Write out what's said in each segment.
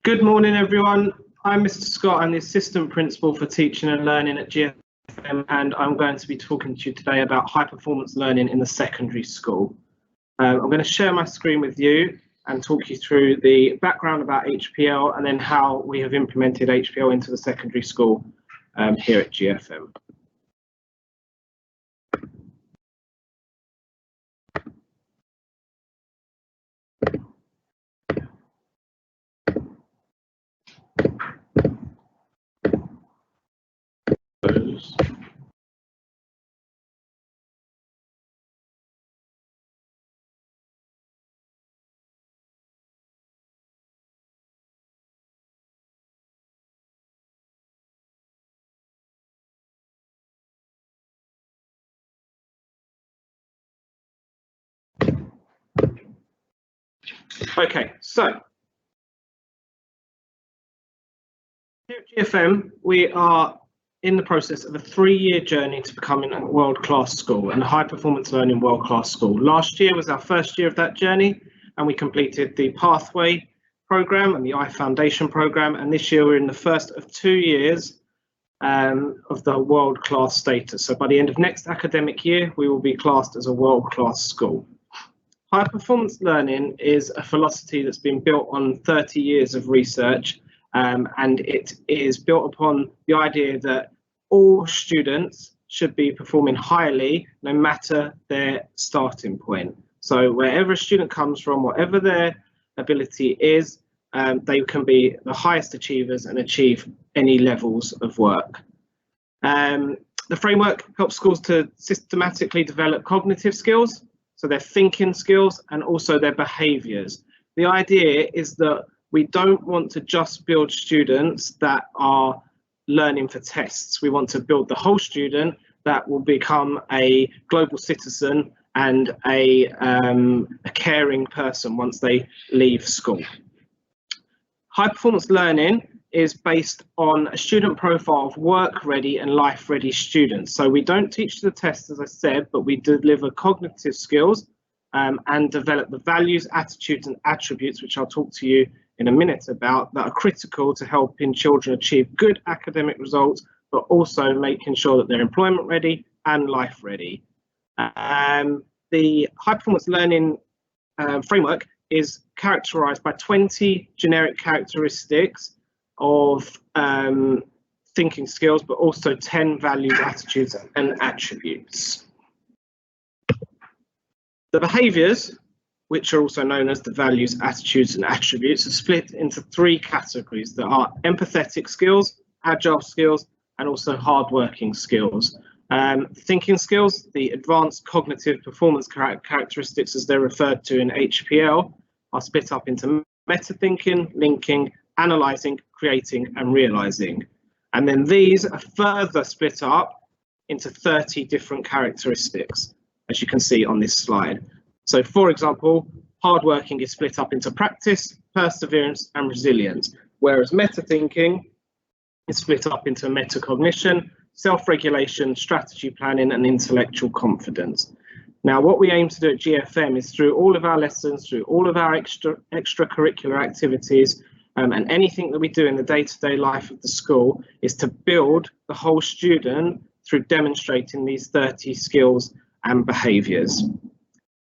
Good morning, everyone. I'm Mr. Scott. I'm the Assistant Principal for Teaching and Learning at GFM, and I'm going to be talking to you today about high performance learning in the secondary school. I'm going to share my screen with you and talk you through the background about HPL and then how we have implemented HPL into the secondary school here at GFM. Okay, so here at GFM, we are in the process of a 3-year journey to becoming a world-class school and a high-performance learning world-class school. Last year was our first year of that journey, and we completed the Pathway programme and the iFoundation programme, and this year we're in the first of 2 years of the world-class status. So by the end of next academic year, we will be classed as a world-class school. High performance learning is a philosophy that's been built on 30 years of research, and it is built upon the idea that all students should be performing highly no matter their starting point. So wherever a student comes from, whatever their ability is, they can be the highest achievers and achieve any levels of work. The framework helps schools to systematically develop cognitive skills, so their thinking skills and also their behaviours. The idea is that we don't want to just build students that are learning for tests. We want to build the whole student that will become a global citizen and a caring person once they leave school. High performance learning is based on a student profile of work ready and life ready students. So we don't teach the test, as I said, but we deliver cognitive skills and develop the values, attitudes and attributes, which I'll talk to you in a minute about, that are critical to helping children achieve good academic results, but also making sure that they're employment ready and life ready. The high performance learning framework is characterized by 20 generic characteristics of thinking skills, but also 10 values, attitudes and attributes. The behaviours, which are also known as the values, attitudes and attributes, are split into 3 categories that are empathetic skills, agile skills and also hardworking skills. Thinking skills, the advanced cognitive performance characteristics as they're referred to in HPL, are split up into meta-thinking, linking, analysing, creating and realising. And then these are further split up into 30 different characteristics, as you can see on this slide. So for example, hardworking is split up into practice, perseverance and resilience, whereas meta-thinking is split up into metacognition, self-regulation, strategy planning and intellectual confidence. Now, what we aim to do at GFM is through all of our lessons, through all of our extracurricular activities, and anything that we do in the day-to-day life of the school is to build the whole student through demonstrating these 30 skills and behaviours.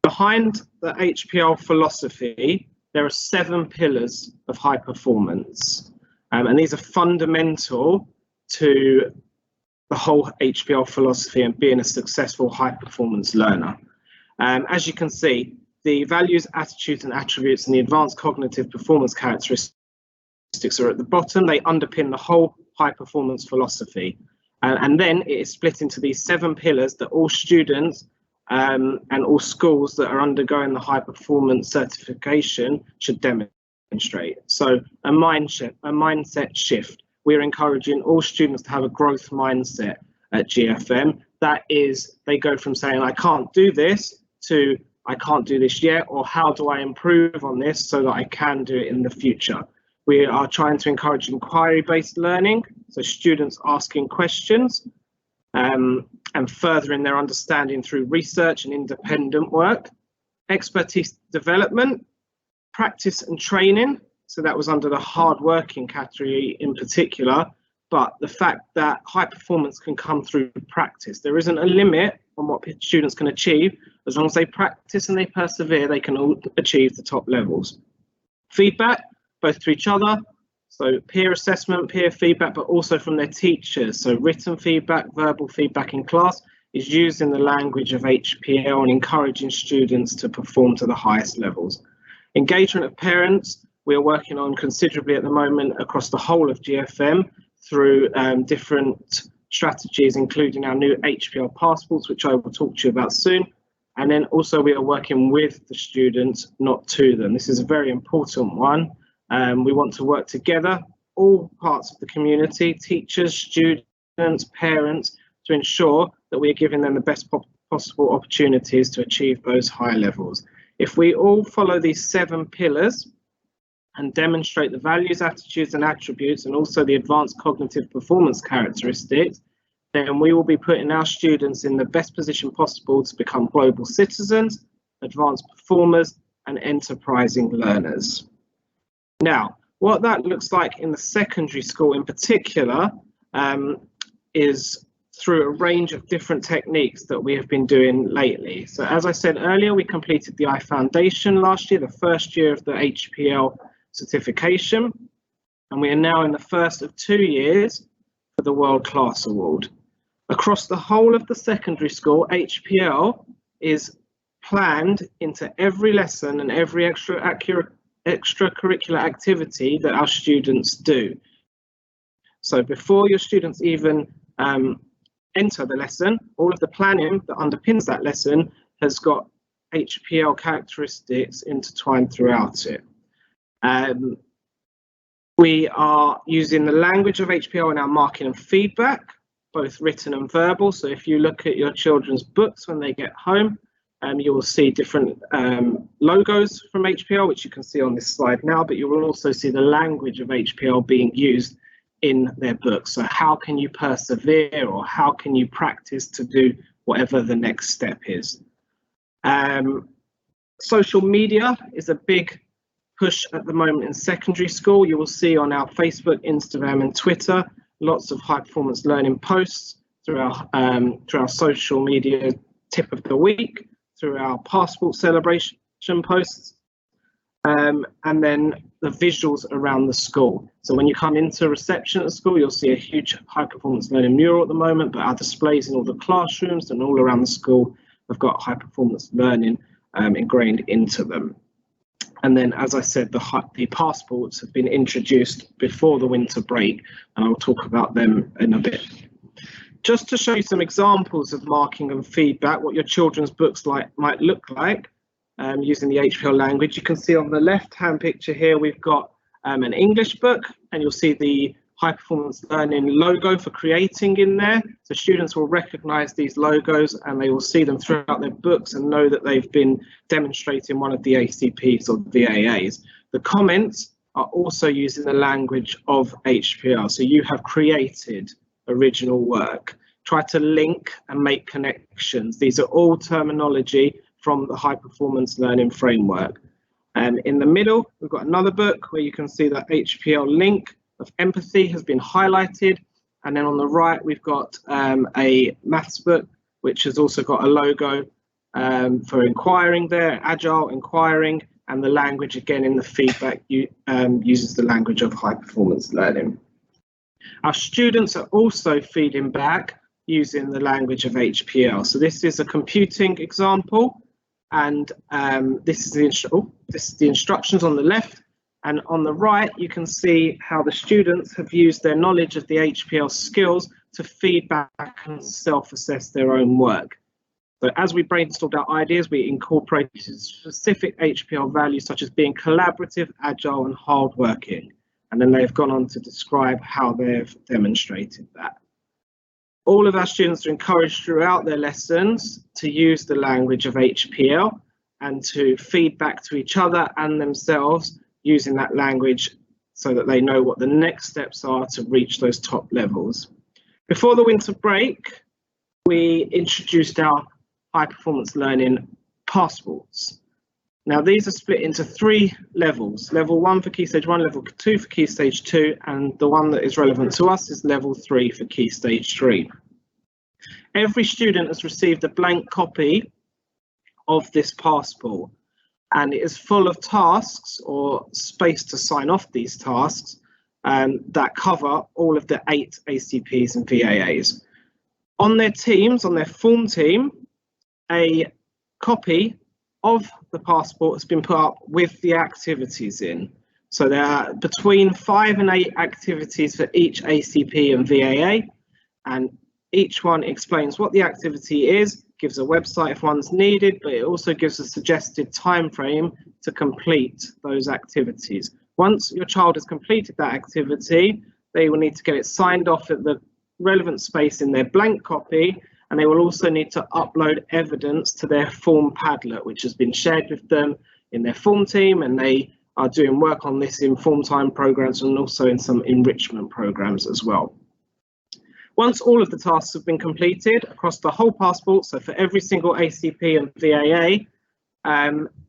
Behind the HPL philosophy, there are 7 pillars of high performance, and these are fundamental to the whole HPL philosophy and being a successful high performance learner. As you can see, the values, attitudes and attributes and the advanced cognitive performance characteristics are at the bottom. They underpin the whole high performance philosophy. And then it is split into these 7 pillars that all students and all schools that are undergoing the high performance certification should demonstrate. So a mindset shift. We're encouraging all students to have a growth mindset at GFM. That is, they go from saying, I can't do this, to I can't do this yet, or how do I improve on this so that I can do it in the future. We are trying to encourage inquiry-based learning, so students asking questions and furthering their understanding through research and independent work, expertise development, practice and training, so that was under the hard working category in particular, but the fact that high performance can come through practice. There isn't a limit on what students can achieve. As long as they practice and they persevere, they can all achieve the top levels. Feedback, both to each other, so peer assessment, peer feedback, but also from their teachers. So written feedback, verbal feedback in class is used in the language of HPL and encouraging students to perform to the highest levels. Engagement of parents, we are working on considerably at the moment across the whole of GFM through different strategies, including our new HPL passports, which I will talk to you about soon. And then also we are working with the students, not to them. This is a very important one. We want to work together, all parts of the community, teachers, students, parents, to ensure that we are giving them the best possible opportunities to achieve those high levels. If we all follow these 7 pillars and demonstrate the values, attitudes and attributes, and also the advanced cognitive performance characteristics, then we will be putting our students in the best position possible to become global citizens, advanced performers and enterprising learners. Now, what that looks like in the secondary school in particular is through a range of different techniques that we have been doing lately. So as I said earlier, we completed the I Foundation last year, the first year of the HPL certification, and we are now in the first of 2 years for the World Class Award. Across the whole of the secondary school, HPL is planned into every lesson and every extracurricular activity that our students do. So before your students even enter the lesson, all of the planning that underpins that lesson has got HPL characteristics intertwined throughout it. We are using the language of HPL in our marking and feedback, both written and verbal. So if you look at your children's books when they get home, you will see different logos from HPL, which you can see on this slide now, but you will also see the language of HPL being used in their books. So how can you persevere, or how can you practice to do whatever the next step is? Social media is a big push at the moment in secondary school. You will see on our Facebook, Instagram and Twitter lots of high performance learning posts through our social media tip of the week, through our passport celebration posts, and then the visuals around the school. So when you come into reception at the school, you'll see a huge high performance learning mural at the moment, but our displays in all the classrooms and all around the school have got high performance learning ingrained into them. And then, as I said, the passports have been introduced before the winter break, and I'll talk about them in a bit. Just to show you some examples of marking and feedback, what your children's books might look like using the HPL language. You can see on the left-hand picture here, we've got an English book, and you'll see the high performance learning logo for creating in there. So students will recognize these logos and they will see them throughout their books and know that they've been demonstrating one of the ACPs or VAAs. The comments are also using the language of HPL. So you have created original work. Try to link and make connections. These are all terminology from the high performance learning framework. And in the middle, we've got another book where you can see that HPL link of empathy has been highlighted. And then on the right, we've got a maths book, which has also got a logo for inquiring there, agile inquiring, and the language again in the feedback uses the language of high performance learning. Our students are also feeding back using the language of HPL. So this is a computing example, and this is the instructions on the left. And on the right, you can see how the students have used their knowledge of the HPL skills to feed back and self-assess their own work. So as we brainstormed our ideas, we incorporated specific HPL values such as being collaborative, agile and hardworking. And then they've gone on to describe how they've demonstrated that. All of our students are encouraged throughout their lessons to use the language of HPL and to feed back to each other and themselves using that language so that they know what the next steps are to reach those top levels. Before the winter break, we introduced our high performance learning passports. Now these are split into 3 levels: level 1 for Key Stage 1, level 2 for Key Stage 2, and the one that is relevant to us is level 3 for Key Stage 3. Every student has received a blank copy of this passport, and it is full of tasks or space to sign off these tasks that cover all of the 8 ACPs and VAAs. On their teams, on their form team, a copy of the passport has been put up with the activities in. So there are between 5 and 8 activities for each ACP and VAA, and each one explains what the activity is, gives a website if one's needed, but it also gives a suggested time frame to complete those activities. Once your child has completed that activity, they will need to get it signed off at the relevant space in their blank copy, and they will also need to upload evidence to their form Padlet, which has been shared with them in their form team, and they are doing work on this in form time programs and also in some enrichment programs as well. Once all of the tasks have been completed across the whole passport, so for every single ACP and VAA,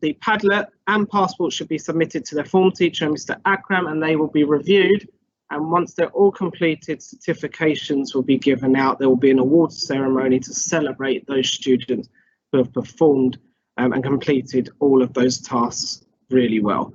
the Padlet and passport should be submitted to their form teacher, Mr. Akram, and they will be reviewed. And once they're all completed, certifications will be given out. There will be an awards ceremony to celebrate those students who have performed and completed all of those tasks really well.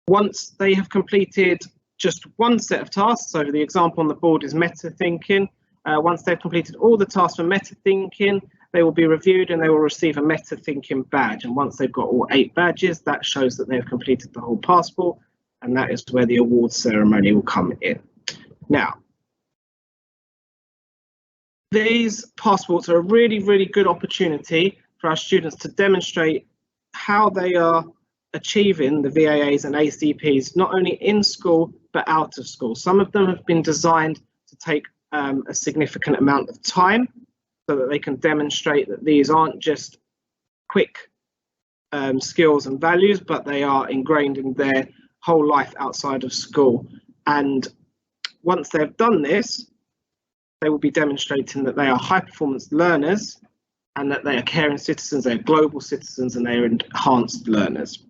Once they have completed just one set of tasks, so the example on the board is meta thinking. Once they've completed all the tasks for meta thinking, they will be reviewed and they will receive a meta thinking badge. And once they've got all 8 badges, that shows that they've completed the whole passport, and that is where the awards ceremony will come in. Now, these passports are a really, really good opportunity for our students to demonstrate how they are achieving the VAAs and ACPs, not only in school, but out of school. Some of them have been designed to take a significant amount of time so that they can demonstrate that these aren't just quick skills and values, but they are ingrained in their whole life outside of school. And once they've done this, they will be demonstrating that they are high performance learners and that they are caring citizens, they are global citizens, and they are enhanced learners.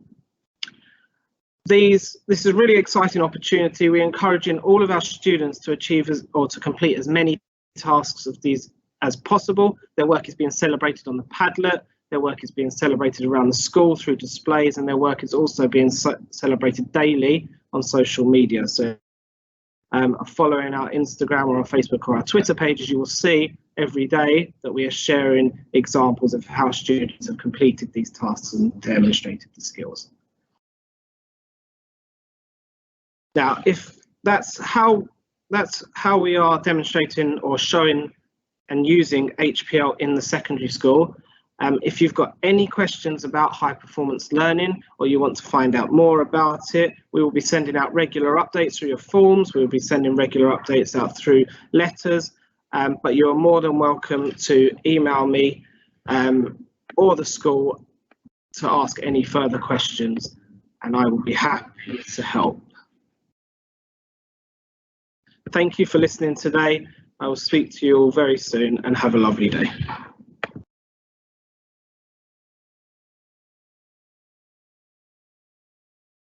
This is a really exciting opportunity. We're encouraging all of our students to achieve or to complete as many tasks of these as possible. Their work is being celebrated on the Padlet, their work is being celebrated around the school through displays, and their work is also being celebrated daily on social media. So following our Instagram or our Facebook or our Twitter pages, you will see every day that we are sharing examples of how students have completed these tasks and demonstrated the skills. Now, if that's how we are demonstrating or showing and using HPL in the secondary school, if you've got any questions about high performance learning or you want to find out more about it, we will be sending out regular updates through your forms. We will be sending regular updates out through letters, but you are more than welcome to email me or the school to ask any further questions, and I will be happy to help. Thank you for listening today. I will speak to you all very soon, and have a lovely day.